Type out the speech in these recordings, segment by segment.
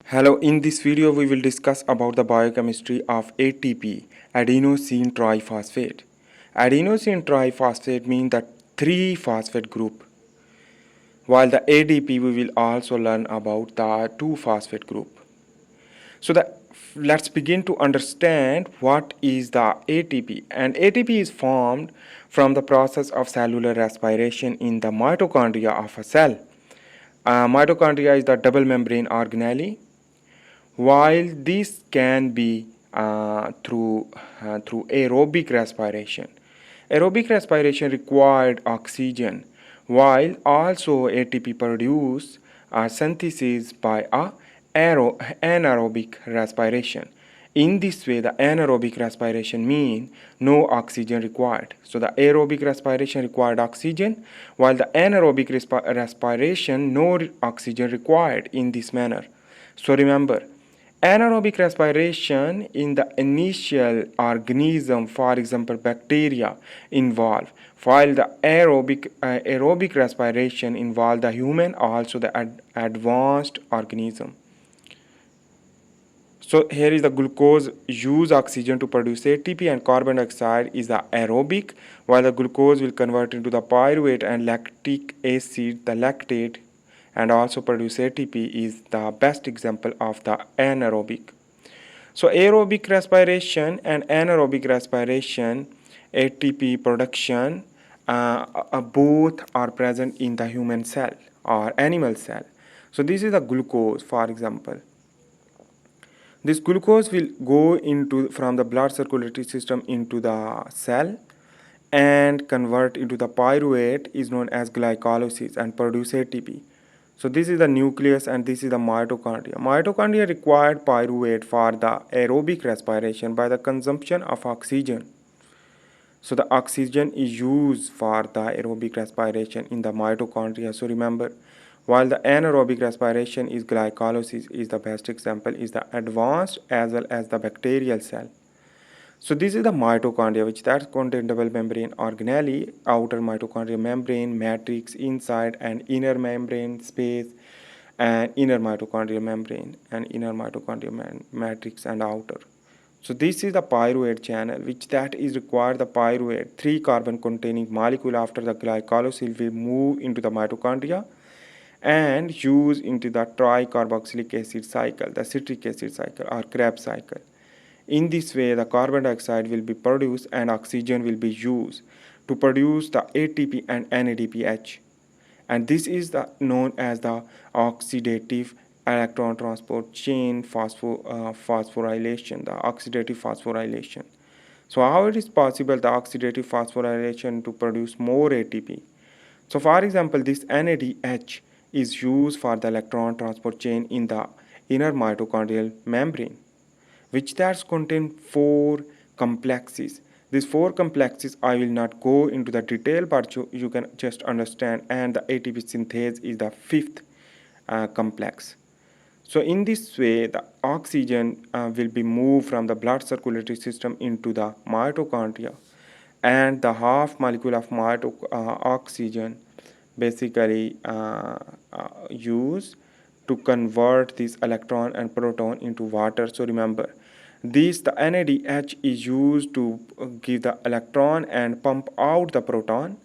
Hello, in this video we will discuss about the biochemistry of ATP, adenosine triphosphate. Adenosine triphosphate means the 3 phosphate group, while the ADP we will also learn about the 2 phosphate group. So let's begin to understand what is the ATP. And ATP is formed from the process of cellular respiration in the mitochondria of a cell. Mitochondria is the double membrane organelle. While this can be through aerobic respiration. Aerobic respiration required oxygen, while also ATP produced synthesis by anaerobic respiration. In this way, the anaerobic respiration means no oxygen required. So the aerobic respiration required oxygen, while the anaerobic respiration no oxygen required in this manner. So remember, anaerobic respiration in the initial organism, for example bacteria, involve, while the aerobic respiration involve the human, also the advanced organism. So here is the glucose use oxygen to produce ATP, and carbon dioxide is the aerobic, while the glucose will convert into the pyruvate and lactic acid, the lactate, and also produce ATP is the best example of the anaerobic. So aerobic respiration and anaerobic respiration, ATP production, both are present in the human cell or animal cell. So this is the glucose, for example. This glucose will go into from the blood circulatory system into the cell and convert into the pyruvate is known as glycolysis and produce ATP. So this is the nucleus and this is the mitochondria. Mitochondria required pyruvate for the aerobic respiration by the consumption of oxygen. So the oxygen is used for the aerobic respiration in the mitochondria. So remember, while the anaerobic respiration is glycolysis is the best example is the advanced as well as the bacterial cell. So this is the mitochondria, which that contain double membrane organelle, outer mitochondrial membrane, matrix, inside and inner membrane space, and inner mitochondrial membrane and inner mitochondrial matrix and outer. So this is the pyruvate channel, which that is required the pyruvate 3 carbon containing molecule after the glycolysis will move into the mitochondria and use into the tricarboxylic acid cycle, the citric acid cycle or Krebs cycle. In this way, the carbon dioxide will be produced and oxygen will be used to produce the ATP and NADPH. And this is known as the oxidative electron transport chain phosphorylation, the oxidative phosphorylation. So how it is possible the oxidative phosphorylation to produce more ATP? So for example, this NADH is used for the electron transport chain in the inner mitochondrial membrane, which that contain 4 complexes. These 4 complexes I will not go into the detail, but you can just understand, and the ATP synthase is the 5th complex. So in this way, the oxygen will be moved from the blood circulatory system into the mitochondria, and the half molecule of oxygen basically used to convert this electron and proton into water. So remember, this the NADH is used to give the electron and pump out the proton,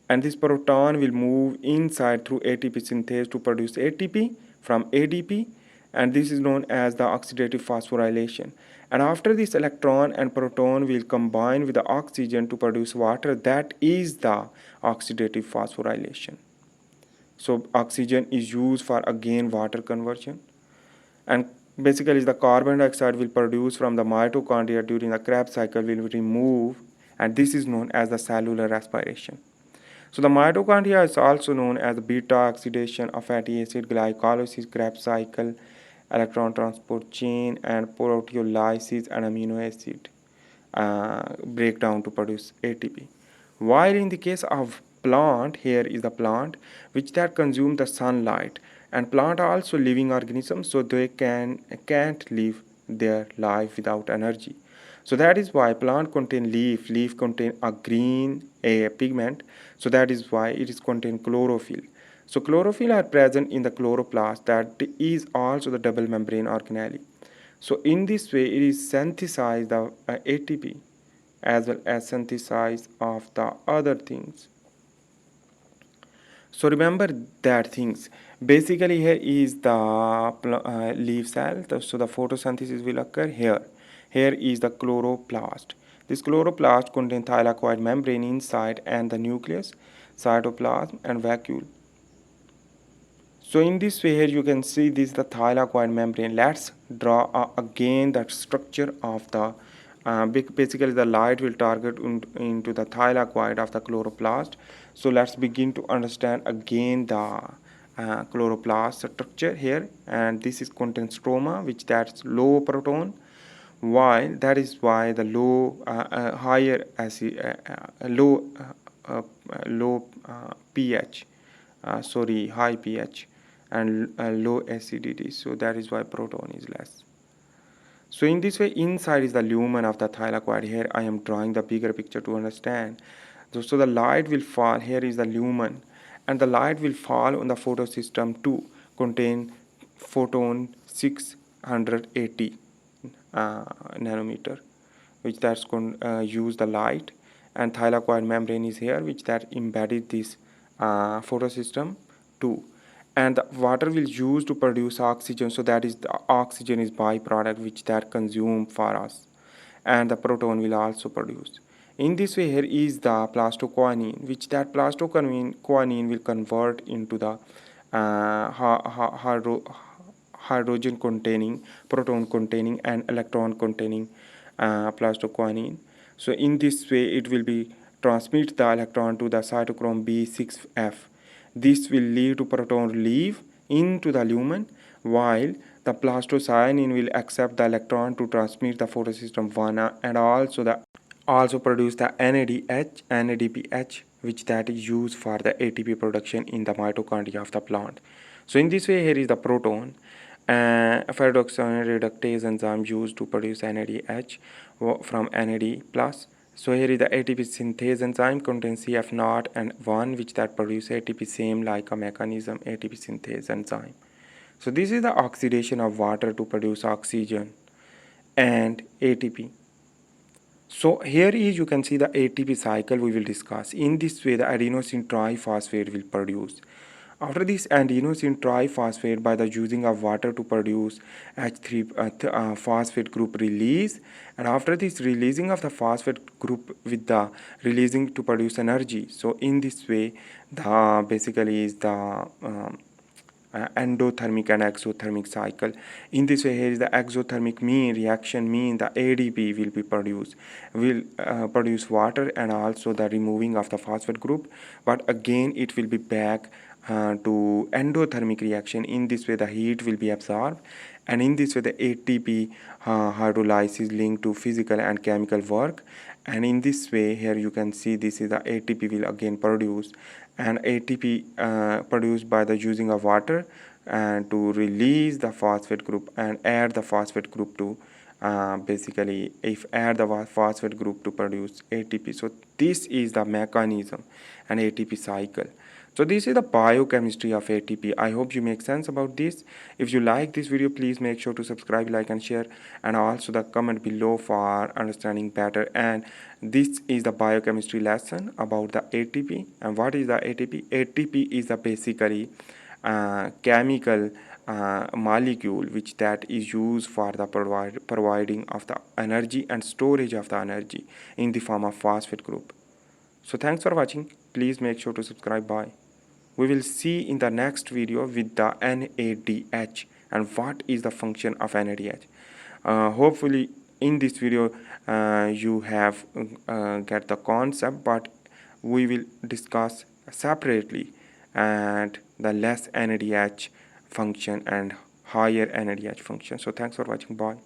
and this proton will move inside through ATP synthase to produce ATP from ADP, and this is known as the oxidative phosphorylation. And after this electron and proton will combine with the oxygen to produce water, that is the oxidative phosphorylation. So oxygen is used for again water conversion, and basically the carbon dioxide will produce from the mitochondria during the Krebs cycle will remove, and this is known as the cellular respiration. So the mitochondria is also known as the beta oxidation of fatty acid, glycolysis, Krebs cycle, electron transport chain, and proteolysis and amino acid breakdown to produce ATP. While in the case of plant, here is the plant which that consume the sunlight, and plant are also living organisms, so they can't live their life without energy. So that is why plant contain leaf contain a green pigment, so that is why it is contain chlorophyll. So chlorophyll are present in the chloroplast, that is also the double membrane organelle. So in this way it is synthesize the ATP as well as synthesize of the other things. So remember that things. Basically here is the leaf cell. So the photosynthesis will occur here. Here is the chloroplast. This chloroplast contains thylakoid membrane inside and the nucleus, cytoplasm and vacuole. So in this way here you can see this the thylakoid membrane. Let's draw again that structure of the basically the light will target into the thylakoid of the chloroplast. So let's begin to understand again the chloroplast structure here, and this is contains stroma, which that's low proton, while that is why the low higher acid low pH high pH and low acidity, so that is why proton is less. So in this way inside is the lumen of the thylakoid. Here I am drawing the bigger picture to understand. So the light will fall, here is the lumen, and the light will fall on the photosystem 2 contain photon 680 nanometer, which that's going use the light, and thylakoid membrane is here, which that embedded this photosystem 2, and the water will use to produce oxygen. So that is the oxygen is byproduct which that consume for us, and the proton will also produce. In this way here is the plastoquinine, which that plastoquinine will convert into the hydrogen containing, proton containing and electron containing plastoquinine. So in this way it will be transmit the electron to the cytochrome B6F. This will lead to proton leave into the lumen, while the plastocyanine will accept the electron to transmit the photosystem 1 and also produce the NADPH, which that is used for the ATP production in the mitochondria of the plant. So in this way here is the proton. Ferroxide reductase enzyme used to produce NADH from NAD plus. So here is the ATP synthase enzyme contains CF0 and 1, which that produce ATP, same like a mechanism ATP synthase enzyme. So this is the oxidation of water to produce oxygen and ATP. So here is you can see the ATP cycle we will discuss. In this way the adenosine triphosphate will produce. After this adenosine triphosphate, by the using of water to produce H3 phosphate group release, and after this releasing of the phosphate group with the releasing to produce energy. So in this way the basically is the endothermic and exothermic cycle. In this way here is the exothermic mean reaction mean the ADP will be produced, will produce water and also the removing of the phosphate group, but again it will be back to endothermic reaction. In this way the heat will be absorbed, and in this way the ATP hydrolysis linked to physical and chemical work, and in this way here you can see this is the ATP will again produce, and ATP produced by the using of water and to release the phosphate group and add the phosphate group to basically if add the phosphate group to produce ATP. So this is the mechanism and ATP cycle. So this is the biochemistry of ATP. I hope you make sense about this. If you like this video, please make sure to subscribe, like and share, and also the comment below for understanding better. And this is the biochemistry lesson about the ATP. And what is the ATP? ATP is the basically chemical molecule which that is used for the providing of the energy and storage of the energy in the form of phosphate group. So thanks for watching. Please make sure to subscribe. Bye. We will see in the next video with the NADH and what is the function of NADH. Hopefully in this video you have get the concept, but we will discuss separately and the less NADH function and higher NADH function. So thanks for watching. Bye.